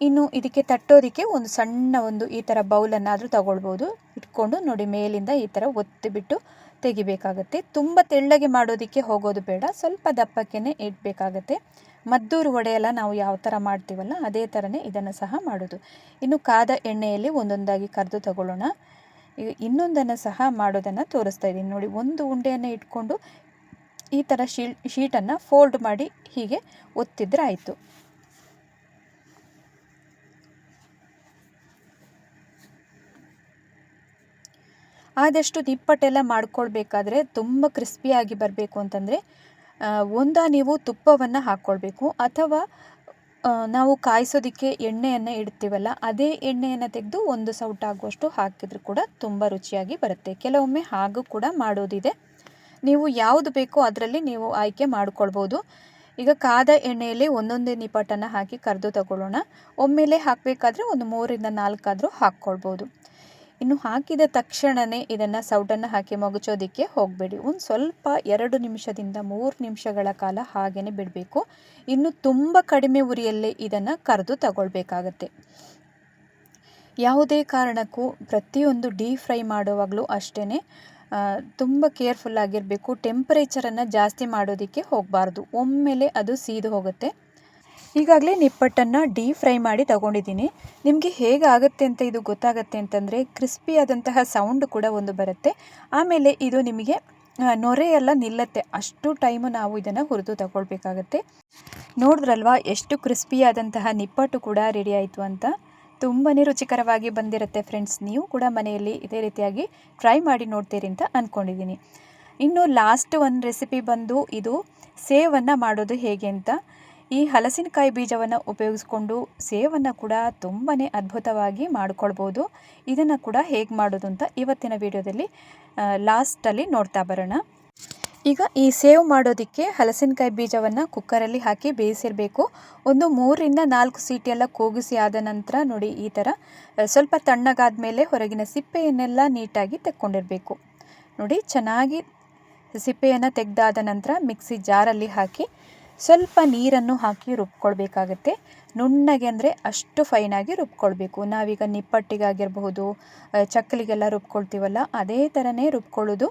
ಇನ್ನು ಇದಕ್ಕೆ ತಟ್ಟೋದಕ್ಕೆ ಒಂದು ಸಣ್ಣ ಈ ಥರ ಬೌಲನ್ನಾದರೂ ತಗೊಳ್ಬೋದು. ಇಟ್ಕೊಂಡು ನೋಡಿ ಮೇಲಿಂದ ಈ ಥರ ಒತ್ತಿಬಿಟ್ಟು ತೆಗಿಬೇಕಾಗತ್ತೆ. ತುಂಬ ತೆಳ್ಳಗೆ ಮಾಡೋದಕ್ಕೆ ಹೋಗೋದು ಬೇಡ, ಸ್ವಲ್ಪ ದಪ್ಪಕ್ಕೆ ಇಡಬೇಕಾಗತ್ತೆ. ಮದ್ದೂರು ವಡೆ ಎಲ್ಲ ನಾವು ಯಾವ ಥರ ಮಾಡ್ತೀವಲ್ಲ ಅದೇ ಥರನೇ ಇದನ್ನು ಸಹ ಮಾಡೋದು. ಇನ್ನು ಕಾದ ಎಣ್ಣೆಯಲ್ಲಿ ಒಂದೊಂದಾಗಿ ಕರೆದು ತಗೊಳ್ಳೋಣ. ಈಗ ಇನ್ನೊಂದನ್ನು ಸಹ ಮಾಡೋದನ್ನು ತೋರಿಸ್ತಾ ಇದ್ದೀನಿ ನೋಡಿ. ಒಂದು ಉಂಡೆಯನ್ನು ಇಟ್ಕೊಂಡು ಈ ಥರ ಶೀಟನ್ನು ಫೋಲ್ಡ್ ಮಾಡಿ ಹೀಗೆ ಒತ್ತಿದ್ರೆ ಆಯಿತು. ಆದಷ್ಟು ನಿಪ್ಪಟ್ಟೆಲ್ಲ ಮಾಡ್ಕೊಳ್ಬೇಕಾದ್ರೆ ತುಂಬ ಕ್ರಿಸ್ಪಿಯಾಗಿ ಬರಬೇಕು ಅಂತಂದರೆ ನೀವು ತುಪ್ಪವನ್ನು ಹಾಕ್ಕೊಳ್ಬೇಕು, ಅಥವಾ ನಾವು ಕಾಯಿಸೋದಕ್ಕೆ ಎಣ್ಣೆಯನ್ನು ಇಡ್ತೀವಲ್ಲ ಅದೇ ಎಣ್ಣೆಯನ್ನು ತೆಗೆದು 1 ಸೌಟ್ ಆಗುವಷ್ಟು ಹಾಕಿದರೂ ಕೂಡ ತುಂಬ ರುಚಿಯಾಗಿ ಬರುತ್ತೆ. ಕೆಲವೊಮ್ಮೆ ಹಾಗೂ ಕೂಡ ಮಾಡೋದಿದೆ. ನೀವು ಯಾವುದು ಬೇಕೋ ಅದರಲ್ಲಿ ನೀವು ಆಯ್ಕೆ ಮಾಡ್ಕೊಳ್ಬೋದು. ಈಗ ಕಾದ ಎಣ್ಣೆಯಲ್ಲಿ ಒಂದೊಂದೇ ನಿಪ್ಪಟ್ಟನ್ನು ಹಾಕಿ ಕರೆದು ತಗೊಳ್ಳೋಣ. ಒಮ್ಮೆಲೆ ಹಾಕಬೇಕಾದ್ರೆ ಒಂದು 3ರಿಂದ 4 ಆದರೂ ಹಾಕ್ಕೊಳ್ಬೋದು. ಇನ್ನು ಹಾಕಿದ ತಕ್ಷಣವೇ ಇದನ್ನು ಸೌಟನ್ನು ಹಾಕಿ ಮಗುಚೋದಕ್ಕೆ ಹೋಗಬೇಡಿ. ಒಂದು ಸ್ವಲ್ಪ 2 ನಿಮಿಷದಿಂದ 3 ನಿಮಿಷಗಳ ಕಾಲ ಹಾಗೇ ಬಿಡಬೇಕು. ಇನ್ನು ತುಂಬ ಕಡಿಮೆ ಉರಿಯಲ್ಲೇ ಇದನ್ನು ಕರೆದು ತಗೊಳ್ಬೇಕಾಗತ್ತೆ. ಯಾವುದೇ ಕಾರಣಕ್ಕೂ ಪ್ರತಿಯೊಂದು ಡೀಪ್ ಫ್ರೈ ಮಾಡುವಾಗಲೂ ಅಷ್ಟೇ ತುಂಬ ಕೇರ್ಫುಲ್ ಆಗಿರಬೇಕು. ಟೆಂಪರೇಚರನ್ನು ಜಾಸ್ತಿ ಮಾಡೋದಕ್ಕೆ ಹೋಗಬಾರ್ದು, ಒಮ್ಮೆಲೆ ಅದು ಸೀದು ಹೋಗುತ್ತೆ. ಈಗಾಗಲೇ ನಿಪ್ಪಟ್ಟನ್ನು ಡೀಪ್ ಫ್ರೈ ಮಾಡಿ ತಗೊಂಡಿದ್ದೀನಿ. ನಿಮಗೆ ಹೇಗಾಗುತ್ತೆ ಅಂತ ಇದು ಗೊತ್ತಾಗುತ್ತೆ ಅಂತಂದರೆ ಕ್ರಿಸ್ಪಿಯಾದಂತಹ ಸೌಂಡ್ ಕೂಡ ಒಂದು ಬರುತ್ತೆ. ಆಮೇಲೆ ಇದು ನಿಮಗೆ ನೊರೆಯೆಲ್ಲ ನಿಲ್ಲತ್ತೆ. ಅಷ್ಟು ಟೈಮು ನಾವು ಇದನ್ನು ಹುರಿದು ತಗೊಳ್ಬೇಕಾಗತ್ತೆ. ನೋಡಿದ್ರಲ್ವಾ ಎಷ್ಟು ಕ್ರಿಸ್ಪಿಯಾದಂತಹ ನಿಪ್ಪಟ್ಟು ಕೂಡ ರೆಡಿ ಆಯಿತು ಅಂತ. ತುಂಬಾ ರುಚಿಕರವಾಗಿ ಬಂದಿರುತ್ತೆ ಫ್ರೆಂಡ್ಸ್. ನೀವು ಕೂಡ ಮನೆಯಲ್ಲಿ ಇದೇ ರೀತಿಯಾಗಿ ಟ್ರೈ ಮಾಡಿ ನೋಡ್ತೀರಿ ಅಂತ ಅಂದ್ಕೊಂಡಿದ್ದೀನಿ. ಇನ್ನು ಲಾಸ್ಟ್ ಒಂದು ರೆಸಿಪಿ ಬಂದು ಇದು ಸೇವನ್ನು ಮಾಡೋದು ಹೇಗೆ ಅಂತ. ಈ ಹಲಸಿನಕಾಯಿ ಬೀಜವನ್ನು ಉಪಯೋಗಿಸ್ಕೊಂಡು ಸೇವನ್ನು ಕೂಡ ತುಂಬಾ ಅದ್ಭುತವಾಗಿ ಮಾಡ್ಕೊಳ್ಬೋದು. ಇದನ್ನು ಕೂಡ ಹೇಗೆ ಮಾಡೋದು ಅಂತ ಇವತ್ತಿನ ವಿಡಿಯೋದಲ್ಲಿ ಲಾಸ್ಟಲ್ಲಿ ನೋಡ್ತಾ ಬರೋಣ. ಈಗ ಈ ಸೇವ್ ಮಾಡೋದಕ್ಕೆ ಹಲಸಿನಕಾಯಿ ಬೀಜವನ್ನು ಕುಕ್ಕರಲ್ಲಿ ಹಾಕಿ ಬೇಯಿಸಿರಬೇಕು. ಒಂದು 3ರಿಂದ 4 ಸೀಟಿಯೆಲ್ಲ ಕೂಗಿಸಿ ಆದ ನಂತರ ನೋಡಿ ಈ ಥರ ಸ್ವಲ್ಪ ತಣ್ಣಗಾದ ಮೇಲೆ ಹೊರಗಿನ ಸಿಪ್ಪೆಯನ್ನೆಲ್ಲ ನೀಟಾಗಿ ತೆಕ್ಕೊಂಡಿರಬೇಕು. ನೋಡಿ ಚೆನ್ನಾಗಿ ಸಿಪ್ಪೆಯನ್ನು ತೆಗೆದಾದ ನಂತರ ಮಿಕ್ಸಿ ಜಾರಲ್ಲಿ ಹಾಕಿ ಸ್ವಲ್ಪ ನೀರನ್ನು ಹಾಕಿ ರುಬ್ಕೊಳ್ಬೇಕಾಗತ್ತೆ. ನುಣ್ಣಗೆ ಅಂದರೆ ಅಷ್ಟು ಫೈನಾಗಿ ರುಬ್ಕೊಳ್ಬೇಕು. ನಾವೀಗ ನಿಪ್ಪಟ್ಟಿಗಾಗಿರಬಹುದು, ಚಕ್ಕಲಿಗೆಲ್ಲ ರುಬ್ಕೊಳ್ತೀವಲ್ಲ ಅದೇ ಥರನೇ ರುಬ್ಕೊಳ್ಳೋದು.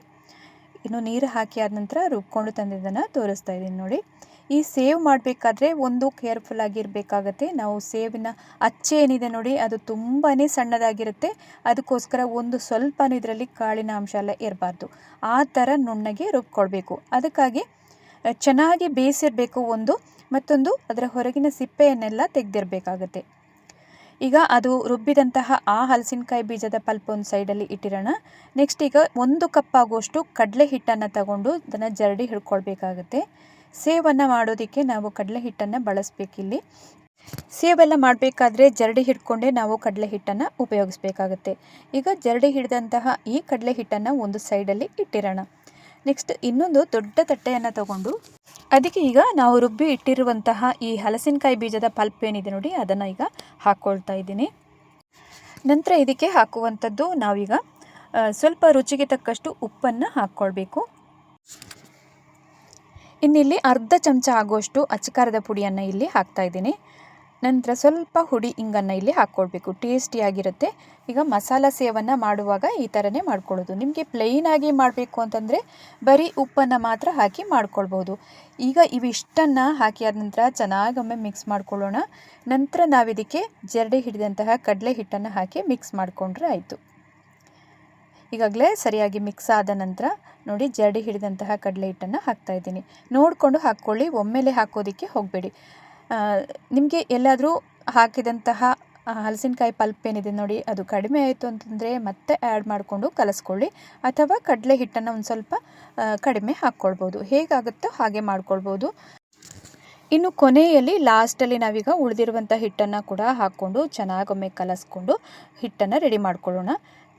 ಇನ್ನು ನೀರು ಹಾಕಿ ಆದ ನಂತರ ರುಬ್ಕೊಂಡು ತಂದಿದ್ದನ್ನು ತೋರಿಸ್ತಾ ಇದ್ದೀನಿ ನೋಡಿ. ಈ ಸೇವ್ ಮಾಡಬೇಕಾದ್ರೆ ಒಂದು ಕೇರ್ಫುಲ್ ಆಗಿರಬೇಕಾಗತ್ತೆ. ನಾವು ಸೇವಿನ ಅಚ್ಚೆ ಏನಿದೆ ನೋಡಿ ಅದು ತುಂಬಾ ಸಣ್ಣದಾಗಿರುತ್ತೆ. ಅದಕ್ಕೋಸ್ಕರ ಒಂದು ಸ್ವಲ್ಪ ಇದರಲ್ಲಿ ಕಾಳಿನ ಅಂಶ ಎಲ್ಲ ಇರಬಾರ್ದು. ಆ ಥರ ನುಣ್ಣಗೆ ರುಬ್ಕೊಳ್ಬೇಕು. ಅದಕ್ಕಾಗಿ ಚೆನ್ನಾಗಿ ಬೇಯಿಸಿರಬೇಕು ಒಂದು. ಮತ್ತೊಂದು ಅದರ ಹೊರಗಿನ ಸಿಪ್ಪೆಯನ್ನೆಲ್ಲ ತೆಗೆದಿರಬೇಕಾಗತ್ತೆ. ಈಗ ಅದು ರುಬ್ಬಿದಂತಹ ಆ ಹಲಸಿನಕಾಯಿ ಬೀಜದ ಪಲ್ಪ್ ಒಂದು ಸೈಡಲ್ಲಿ ಇಟ್ಟಿರೋಣ. ನೆಕ್ಸ್ಟ್ ಈಗ 1 ಕಪ್ ಆಗುವಷ್ಟು ಕಡಲೆ ಹಿಟ್ಟನ್ನು ತಗೊಂಡು ಅದನ್ನು ಜರಡಿ ಹಿಡ್ಕೊಳ್ಬೇಕಾಗತ್ತೆ. ಸೇವನ್ನು ಮಾಡೋದಕ್ಕೆ ನಾವು ಕಡಲೆ ಹಿಟ್ಟನ್ನು ಬಳಸಬೇಕಿಲ್ಲಿ. ಸೇವೆಲ್ಲ ಮಾಡಬೇಕಾದ್ರೆ ಜರಡಿ ಹಿಡ್ಕೊಂಡೇ ನಾವು ಕಡಲೆ ಹಿಟ್ಟನ್ನು ಉಪಯೋಗಿಸ್ಬೇಕಾಗತ್ತೆ. ಈಗ ಜರಡಿ ಹಿಡಿದಂತಹ ಈ ಕಡಲೆ ಹಿಟ್ಟನ್ನು ಒಂದು ಸೈಡಲ್ಲಿ ಇಟ್ಟಿರೋಣ. ನೆಕ್ಸ್ಟ್ ಇನ್ನೊಂದು ದೊಡ್ಡ ತಟ್ಟೆಯನ್ನು ತಗೊಂಡು ಅದಕ್ಕೆ ಈಗ ನಾವು ರುಬ್ಬಿ ಇಟ್ಟಿರುವಂತಹ ಈ ಹಲಸಿನಕಾಯಿ ಬೀಜದ ಪಲ್ಪ್ ಏನಿದೆ ನೋಡಿ ಅದನ್ನು ಈಗ ಹಾಕ್ಕೊಳ್ತಾ ಇದ್ದೀನಿ. ನಂತರ ಇದಕ್ಕೆ ಹಾಕುವಂಥದ್ದು ನಾವೀಗ ಸ್ವಲ್ಪ ರುಚಿಗೆ ತಕ್ಕಷ್ಟು ಉಪ್ಪನ್ನು ಹಾಕ್ಕೊಳ್ಬೇಕು. ಇನ್ನಿಲ್ಲಿ ಅರ್ಧ ಚಮಚ ಆಗುವಷ್ಟು ಅಚ್ಚಕಾರದ ಪುಡಿಯನ್ನು ಇಲ್ಲಿ ಹಾಕ್ತಾ ಇದ್ದೀನಿ. ನಂತರ ಸ್ವಲ್ಪ ಹುಡಿ ಇಂಗನ್ನು ಇಲ್ಲಿ ಹಾಕ್ಕೊಳ್ಬೇಕು. ಟೇಸ್ಟಿಯಾಗಿರುತ್ತೆ. ಈಗ ಮಸಾಲ ಸೇವನ್ನು ಮಾಡುವಾಗ ಈ ಥರನೇ ಮಾಡ್ಕೊಳ್ಳೋದು. ನಿಮಗೆ ಪ್ಲೈನಾಗಿ ಮಾಡಬೇಕು ಅಂತಂದರೆ ಬರೀ ಉಪ್ಪನ್ನು ಮಾತ್ರ ಹಾಕಿ ಮಾಡ್ಕೊಳ್ಬೋದು. ಈಗ ಇವಿಷ್ಟನ್ನು ಹಾಕಿ ಆದ ನಂತರ ಚೆನ್ನಾಗೊಮ್ಮೆ ಮಿಕ್ಸ್ ಮಾಡ್ಕೊಳ್ಳೋಣ. ನಂತರ ನಾವಿದಕ್ಕೆ ಜರಡಿ ಹಿಡಿದಂತಹ ಕಡಲೆ ಹಿಟ್ಟನ್ನು ಹಾಕಿ ಮಿಕ್ಸ್ ಮಾಡಿಕೊಂಡ್ರೆ ಆಯಿತು. ಈಗಾಗಲೇ ಸರಿಯಾಗಿ ಮಿಕ್ಸ್ ಆದ ನಂತರ ನೋಡಿ ಜರಡಿ ಹಿಡಿದಂತಹ ಕಡಲೆ ಹಿಟ್ಟನ್ನು ಹಾಕ್ತಾಯಿದ್ದೀನಿ. ನೋಡಿಕೊಂಡು ಹಾಕ್ಕೊಳ್ಳಿ, ಒಮ್ಮೆಲೆ ಹಾಕೋದಕ್ಕೆ ಹೋಗಬೇಡಿ. ನಿಮಗೆ ಎಲ್ಲಾದರೂ ಹಾಕಿದಂತಹ ಹಲಸಿನಕಾಯಿ ಪಲ್ಪ್ ಏನಿದೆ ನೋಡಿ ಅದು ಕಡಿಮೆ ಆಯಿತು ಅಂತಂದರೆ ಮತ್ತೆ ಆ್ಯಡ್ ಮಾಡಿಕೊಂಡು ಕಲಿಸ್ಕೊಳ್ಳಿ. ಅಥವಾ ಕಡಲೆ ಹಿಟ್ಟನ್ನು ಒಂದು ಸ್ವಲ್ಪ ಕಡಿಮೆ ಹಾಕ್ಕೊಳ್ಬೋದು. ಹೇಗಾಗುತ್ತೋ ಹಾಗೆ ಮಾಡ್ಕೊಳ್ಬೋದು. ಇನ್ನು ಕೊನೆಯಲ್ಲಿ ಲಾಸ್ಟಲ್ಲಿ ನಾವೀಗ ಉಳಿದಿರುವಂಥ ಹಿಟ್ಟನ್ನು ಕೂಡ ಹಾಕ್ಕೊಂಡು ಚೆನ್ನಾಗೊಮ್ಮೆ ಕಲಿಸ್ಕೊಂಡು ಹಿಟ್ಟನ್ನು ರೆಡಿ ಮಾಡ್ಕೊಳ್ಳೋಣ.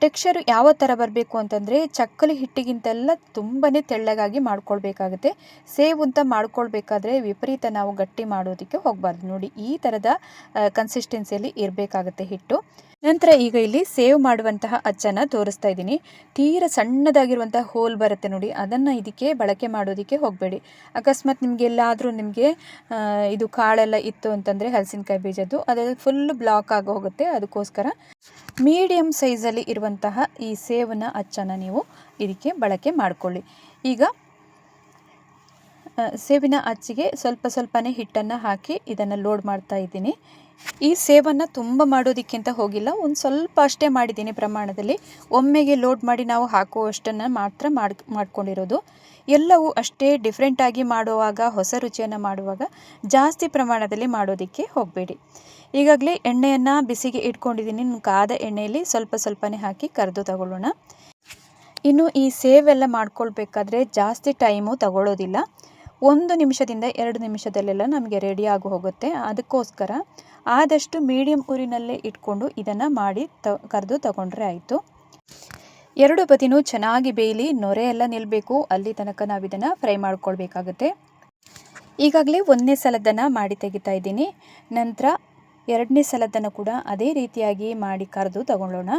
ಟೆಕ್ಸ್ಚರು ಯಾವ ಥರ ಬರಬೇಕು ಅಂತಂದರೆ ಚಕ್ಕಲಿ ಹಿಟ್ಟಿಗಿಂತೆಲ್ಲ ತುಂಬಾ ತೆಳ್ಳಗಾಗಿ ಮಾಡ್ಕೊಳ್ಬೇಕಾಗುತ್ತೆ. ಸೇವ್ ಅಂತ ಮಾಡ್ಕೊಳ್ಬೇಕಾದ್ರೆ ವಿಪರೀತ ನಾವು ಗಟ್ಟಿ ಮಾಡೋದಕ್ಕೆ ಹೋಗಬಾರ್ದು. ನೋಡಿ ಈ ಥರದ ಕನ್ಸಿಸ್ಟೆನ್ಸಿಯಲ್ಲಿ ಇರಬೇಕಾಗುತ್ತೆ ಹಿಟ್ಟು. ನಂತರ ಈಗ ಇಲ್ಲಿ ಸೇವ್ ಮಾಡುವಂತಹ ಅಚ್ಚನ್ನು ತೋರಿಸ್ತಾ ಇದ್ದೀನಿ. ತೀರ ಸಣ್ಣದಾಗಿರುವಂತಹ ಹೋಲ್ ಬರುತ್ತೆ ನೋಡಿ, ಅದನ್ನು ಇದಕ್ಕೆ ಬಳಕೆ ಮಾಡೋದಕ್ಕೆ ಹೋಗಬೇಡಿ. ಅಕಸ್ಮಾತ್ ನಿಮಗೆಲ್ಲಾದರೂ ಇದು ಕಾಳೆಲ್ಲ ಇತ್ತು ಅಂತಂದರೆ ಹಲಸಿನಕಾಯಿ ಬೀಜದ್ದು ಅದೆಲ್ಲ ಫುಲ್ ಬ್ಲಾಕ್ ಆಗಿ ಹೋಗುತ್ತೆ. ಅದಕ್ಕೋಸ್ಕರ ಮೀಡಿಯಮ್ ಸೈಜಲ್ಲಿ ಇರುವಂತಹ ಈ ಸೇವನ್ನ ಅಚ್ಚನ್ನು ನೀವು ಇದಕ್ಕೆ ಬಳಕೆ ಮಾಡಿಕೊಳ್ಳಿ. ಈಗ ಸೇವಿನ ಅಚ್ಚಿಗೆ ಸ್ವಲ್ಪ ಸ್ವಲ್ಪನೇ ಹಿಟ್ಟನ್ನು ಹಾಕಿ ಇದನ್ನು ಲೋಡ್ ಮಾಡ್ತಾ ಇದ್ದೀನಿ. ಈ ಸೇವನ್ನು ತುಂಬ ಮಾಡೋದಕ್ಕಿಂತ ಹೋಗಿಲ್ಲ, ಒಂದು ಸ್ವಲ್ಪ ಅಷ್ಟೇ ಮಾಡಿದ್ದೀನಿ ಪ್ರಮಾಣದಲ್ಲಿ. ಒಮ್ಮೆಗೆ ಲೋಡ್ ಮಾಡಿ ನಾವು ಹಾಕುವಷ್ಟನ್ನು ಮಾತ್ರ ಮಾಡ್ಕೊಂಡಿರೋದು. ಎಲ್ಲವೂ ಅಷ್ಟೇ ಡಿಫ್ರೆಂಟಾಗಿ ಮಾಡುವಾಗ, ಹೊಸ ರುಚಿಯನ್ನು ಮಾಡುವಾಗ ಜಾಸ್ತಿ ಪ್ರಮಾಣದಲ್ಲಿ ಮಾಡೋದಕ್ಕೆ ಹೋಗಬೇಡಿ. ಈಗಾಗಲೇ ಎಣ್ಣೆಯನ್ನು ಬಿಸಿಗೆ ಇಟ್ಕೊಂಡಿದ್ದೀನಿ. ಕಾದ ಎಣ್ಣೆಯಲ್ಲಿ ಸ್ವಲ್ಪ ಸ್ವಲ್ಪನೇ ಹಾಕಿ ಕರೆದು ತಗೊಳ್ಳೋಣ. ಇನ್ನು ಈ ಸೇವೆಲ್ಲ ಮಾಡ್ಕೊಳ್ಬೇಕಾದ್ರೆ ಜಾಸ್ತಿ ಟೈಮು ತಗೊಳ್ಳೋದಿಲ್ಲ. 1 ನಿಮಿಷದಿಂದ 2 ನಿಮಿಷದಲ್ಲೆಲ್ಲ ನಮಗೆ ರೆಡಿ ಆಗಿ ಹೋಗುತ್ತೆ. ಅದಕ್ಕೋಸ್ಕರ ಆದಷ್ಟು ಮೀಡಿಯಮ್ ಉರಿನಲ್ಲೇ ಇಟ್ಕೊಂಡು ಇದನ್ನು ಮಾಡಿ ಕರೆದು ತಗೊಂಡ್ರೆ ಆಯಿತು. 2 ಬದಿನೂ ಚೆನ್ನಾಗಿ ಬೇಯಲಿ, ನೊರೆ ಎಲ್ಲ ನಿಲ್ಲಬೇಕು, ಅಲ್ಲಿ ತನಕ ನಾವು ಇದನ್ನು ಫ್ರೈ ಮಾಡ್ಕೊಳ್ಬೇಕಾಗುತ್ತೆ. ಈಗಾಗಲೇ 1ನೇ ಸಲದನ್ನು ಮಾಡಿ ತೆಗಿತಾ ಇದ್ದೀನಿ. ನಂತರ 2ನೇ ಸಲದನ್ನು ಕೂಡ ಅದೇ ರೀತಿಯಾಗಿ ಮಾಡಿ ಕರೆದು ತಗೊಳ್ಳೋಣ.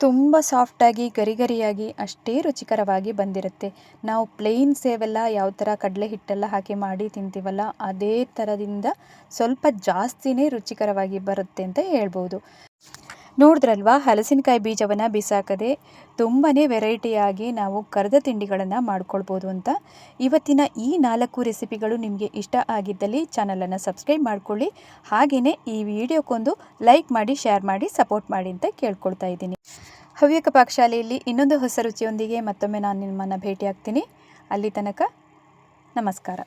ತುಂಬ ಸಾಫ್ಟಾಗಿ ಗರಿಗರಿಯಾಗಿ ಅಷ್ಟೇ ರುಚಿಕರವಾಗಿ ಬಂದಿರುತ್ತೆ. ನಾವು ಪ್ಲೇನ್ ಸೇವೆಲ್ಲ ಯಾವ ಥರ ಕಡಲೆ ಹಿಟ್ಟೆಲ್ಲ ಹಾಕಿ ಮಾಡಿ ತಿಂತೀವಲ್ಲ ಅದೇ ಥರದಿಂದ ಸ್ವಲ್ಪ ಜಾಸ್ತಿನೇ ರುಚಿಕರವಾಗಿ ಬರುತ್ತೆ ಅಂತ ಹೇಳ್ಬೋದು. ನೋಡಿದ್ರಲ್ವಾ, ಹಲಸಿನಕಾಯಿ ಬೀಜವನ್ನು ಬಿಸಾಕದೆ ತುಂಬಾ ವೆರೈಟಿಯಾಗಿ ನಾವು ಕರೆದ ತಿಂಡಿಗಳನ್ನು ಮಾಡ್ಕೊಳ್ಬೋದು ಅಂತ. ಇವತ್ತಿನ ಈ 4 ರೆಸಿಪಿಗಳು ನಿಮಗೆ ಇಷ್ಟ ಆಗಿದ್ದಲ್ಲಿ ಚಾನಲನ್ನು ಸಬ್ಸ್ಕ್ರೈಬ್ ಮಾಡ್ಕೊಳ್ಳಿ. ಹಾಗೆಯೇ ಈ ವಿಡಿಯೋಕ್ಕೊಂದು ಲೈಕ್ ಮಾಡಿ, ಶೇರ್ ಮಾಡಿ, ಸಪೋರ್ಟ್ ಮಾಡಿ ಅಂತ ಕೇಳ್ಕೊಳ್ತಾ ಇದ್ದೀನಿ. ಹವ್ಯಕ ಪಾಕಶಾಲೆಯಲ್ಲಿ ಇನ್ನೊಂದು ಹೊಸ ರುಚಿಯೊಂದಿಗೆ ಮತ್ತೊಮ್ಮೆ ನಾನು ನಿಮ್ಮನ್ನು ಭೇಟಿ ಆಗ್ತೀನಿ. ಅಲ್ಲಿ ತನಕ ನಮಸ್ಕಾರ.